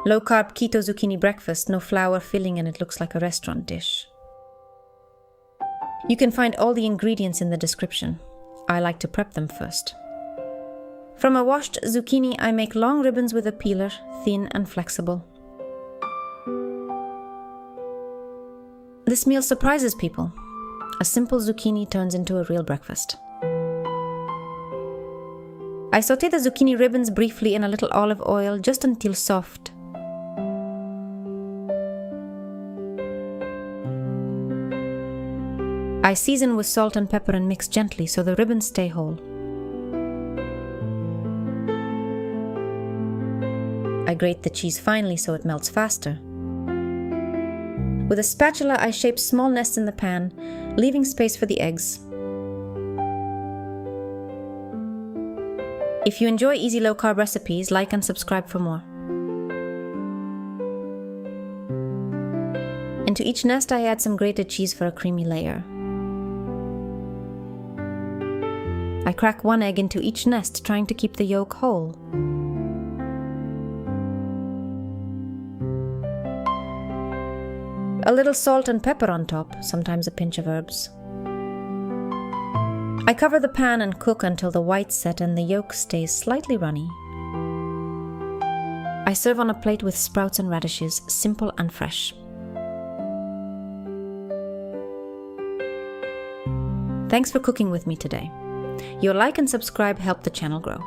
Low-carb keto zucchini breakfast, no flour filling, and it looks like a restaurant dish. You can find all the ingredients in the description. I like to prep them first. From a washed zucchini, I make long ribbons with a peeler, thin and flexible. This meal surprises people. A simple zucchini turns into a real breakfast. I sauté the zucchini ribbons briefly in a little olive oil just until soft. I season with salt and pepper and mix gently so the ribbons stay whole. I grate the cheese finely so it melts faster. With a spatula, I shape small nests in the pan, leaving space for the eggs. If you enjoy easy low-carb recipes, like and subscribe for more. Into each nest, I add some grated cheese for a creamy layer. I crack one egg into each nest, trying to keep the yolk whole. A little salt and pepper on top, sometimes a pinch of herbs. I cover the pan and cook until the whites set and the yolk stays slightly runny. I serve on a plate with sprouts and radishes, simple and fresh. Thanks for cooking with me today. Your like and subscribe help the channel grow.